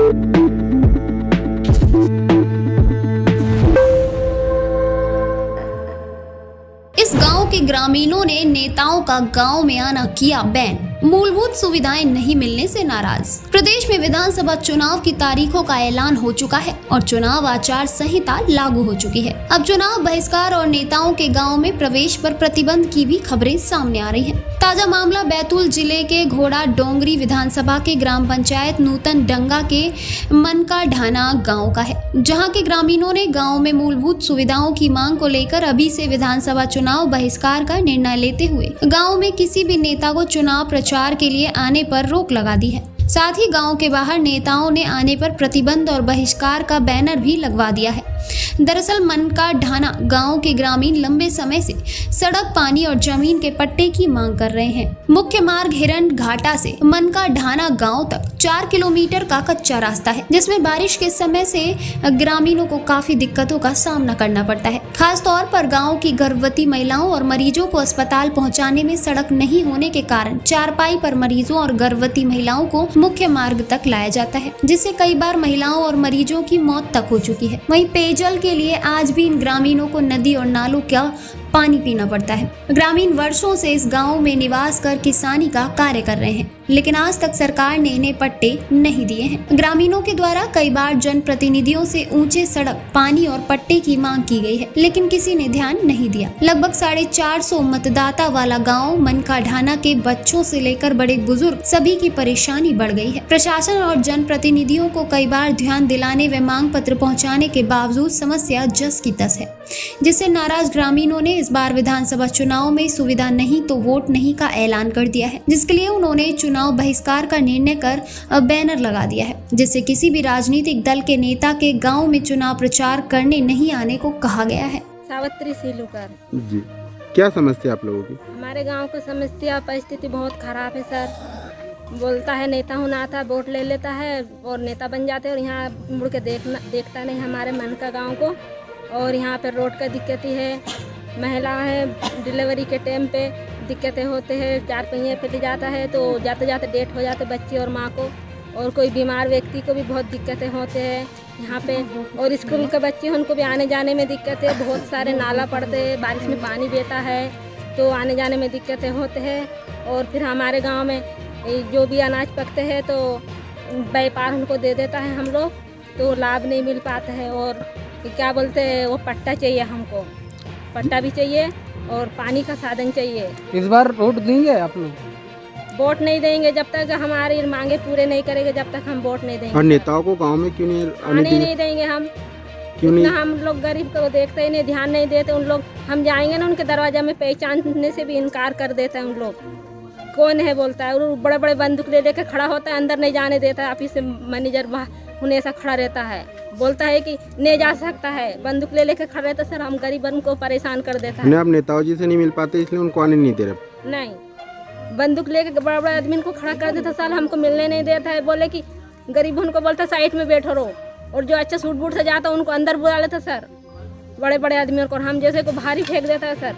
इस गांव के ग्रामीणों ने नेताओं का गांव में आना किया बैन। मूलभूत सुविधाएं नहीं मिलने से नाराज। प्रदेश में विधानसभा चुनाव की तारीखों का ऐलान हो चुका है और चुनाव आचार संहिता लागू हो चुकी है। अब चुनाव बहिष्कार और नेताओं के गांव में प्रवेश पर प्रतिबंध की भी खबरें सामने आ रही हैं। ताजा मामला बैतूल जिले के घोड़ा डोंगरी विधानसभा के ग्राम पंचायत नूतन डंगा के मनका ढाना गाँव का है, जहाँ के ग्रामीणों ने गाँव में मूलभूत सुविधाओं की मांग को लेकर अभी से विधानसभा चुनाव बहिष्कार का निर्णय लेते हुए गाँव में किसी भी नेता को चुनाव प्रचार के लिए आने पर रोक लगा दी है। साथ ही गांव के बाहर नेताओं ने आने पर प्रतिबंध और बहिष्कार का बैनर भी लगवा दिया है। दरअसल मनका ढाना गांव के ग्रामीण लंबे समय से सड़क, पानी और जमीन के पट्टे की मांग कर रहे हैं। मुख्य मार्ग हिरण घाटा से मनका ढाना गांव तक 4 किलोमीटर का कच्चा रास्ता है, जिसमें बारिश के समय से ग्रामीणों को काफी दिक्कतों का सामना करना पड़ता है। खास तौर पर गाँव की गर्भवती महिलाओं और मरीजों को अस्पताल पहुँचाने में सड़क नहीं होने के कारण चारपाई पर मरीजों और गर्भवती महिलाओं को मुख्य मार्ग तक लाया जाता है, जिससे कई बार महिलाओं और मरीजों की मौत तक हो चुकी है। वहीं पेयजल के लिए आज भी इन ग्रामीणों को नदी और नालों का पानी पीना पड़ता है। ग्रामीण वर्षों से इस गांव में निवास कर किसानी का कार्य कर रहे हैं, लेकिन आज तक सरकार ने इन्हें पट्टे नहीं दिए हैं। ग्रामीणों के द्वारा कई बार जनप्रतिनिधियों से ऊंचे सड़क, पानी और पट्टे की मांग की गई है, लेकिन किसी ने ध्यान नहीं दिया। लगभग 450 मतदाता वाला गाँव मनका ढाना के बच्चों से लेकर बड़े बुजुर्ग सभी की परेशानी बढ़ गई है। प्रशासन और जनप्रतिनिधियों को कई बार ध्यान दिलाने व मांग पत्र पहुँचाने के बावजूद समस्या जस की तस है, जिससे नाराज ग्रामीणों ने इस बार विधानसभा चुनाव में सुविधा नहीं तो वोट नहीं का ऐलान कर दिया है, जिसके लिए उन्होंने चुनाव बहिष्कार का निर्णय कर बैनर लगा दिया है, जिससे किसी भी राजनीतिक दल के नेता के गांव में चुनाव प्रचार करने नहीं आने को कहा गया है। सावित्री सीलूकर जी, क्या समस्या आप लोगों की? हमारे गांव की समस्या परिस्थिति बहुत खराब है सर। बोलता है नेता होना आता, वोट ले लेता है और नेता बन जाते हैं और यहाँ मुड़ के देखता नहीं हमारे मन का गाँव को। और यहाँ पे रोड का दिक्कत ही है, महिला है डिलीवरी के टाइम पे दिक्कतें होते हैं, 4 पहिए पे ले जाता है तो जाते जाते डेट हो जाते बच्चे और माँ को, और कोई बीमार व्यक्ति को भी बहुत दिक्कतें होते हैं यहाँ पे। और स्कूल के बच्चे उनको भी आने जाने में दिक्कत है, बहुत सारे नाला पड़ते हैं, बारिश में पानी बहता है तो आने जाने में दिक्कतें होते हैं। और फिर हमारे गाँव में जो भी अनाज पकते हैं तो व्यापार उनको दे देता है हम लोग, तो लाभ नहीं मिल पाता है। और क्या बोलते हैं वो पट्टा चाहिए, हमको पट्टा भी चाहिए और पानी का साधन चाहिए। इस बार वोट देंगे आप लोग? वोट नहीं देंगे जब तक हमारी मांगे पूरे नहीं करेंगे, जब तक हम वोट नहीं देंगे। और नेताओं को गांव में क्यों नहीं आने नहीं देंगे हम? क्यों नहीं? हम लोग गरीब को देखते ही नहीं, ध्यान नहीं देते उन लोग। हम जाएंगे ना उनके दरवाजा में पहचानने से भी इनकार कर देते हैं उन लोग। कौन है बोलता है, और बड़े बड़े बंदूक ले लेकर खड़ा होता है, अंदर नहीं जाने देता है। ऑफिस से मैनेजर हमेशा खड़ा रहता है, बोलता है कि नहीं जा सकता है, बंदूक ले लेकर खड़ा रहता है। सर हम गरीबन को परेशान कर देता है। आप नेताओं जी से नहीं मिल पाते इसलिए उनको आने नहीं दे रहे? नहीं, बंदूक लेकर बड़ा बड़ा आदमी को खड़ा कर देता, साल हमको मिलने नहीं देता है। बोले कि गरीब उनको बोलता साइड में बैठो रहो, और जो अच्छा सूट बूट से जाता उनको अंदर बुला लेता सर, बड़े बड़े आदमियों को। हम जैसे को भारी फेंक देता है सर।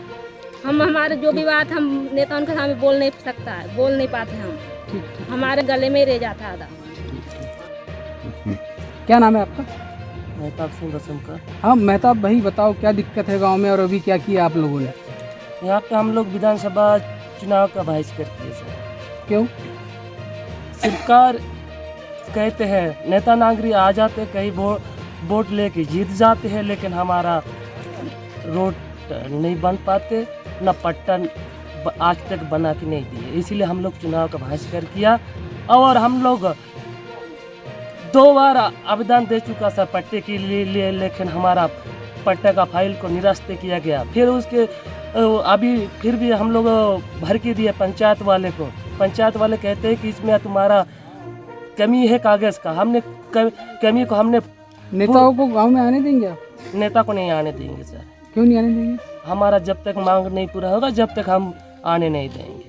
हम हमारे जो भी बात हम नेताओं के सामने बोल नहीं सकता है, बोल नहीं पाते हम, हमारे गले में ही रह जाता है आधा। क्या नाम है आपका? मेहताब सिंह रसम का। हाँ मेहताब भाई बताओ, क्या दिक्कत है गांव में और अभी क्या किया आप लोगों ने? यहाँ पे हम लोग विधानसभा चुनाव का बहिष्कार किए सर। क्यों? सरकार कहते हैं नेता नागरिक आ जाते, कहीं वोट लेके जीत जाते हैं, लेकिन हमारा रोड नहीं बन पाते, न पट्टा आज तक बना के नहीं दिए। इसीलिए हम लोग चुनाव का बहिष्कार किया। और हम लोग 2 बार आवेदन दे चुका सर पट्टे के लिए, लेकिन हमारा पट्टे का फाइल को निरस्त किया गया। फिर उसके अभी फिर भी हम लोग भर के दिए पंचायत वाले को। पंचायत वाले कहते हैं कि इसमें तुम्हारा कमी है कागज़ का। हमने कमी को हमने नेताओं को गांव में आने देंगे आप? नेता को नहीं आने देंगे सर। क्यों नहीं आने देंगे? हमारा जब तक मांग नहीं पूरा होगा जब तक हम आने नहीं देंगे।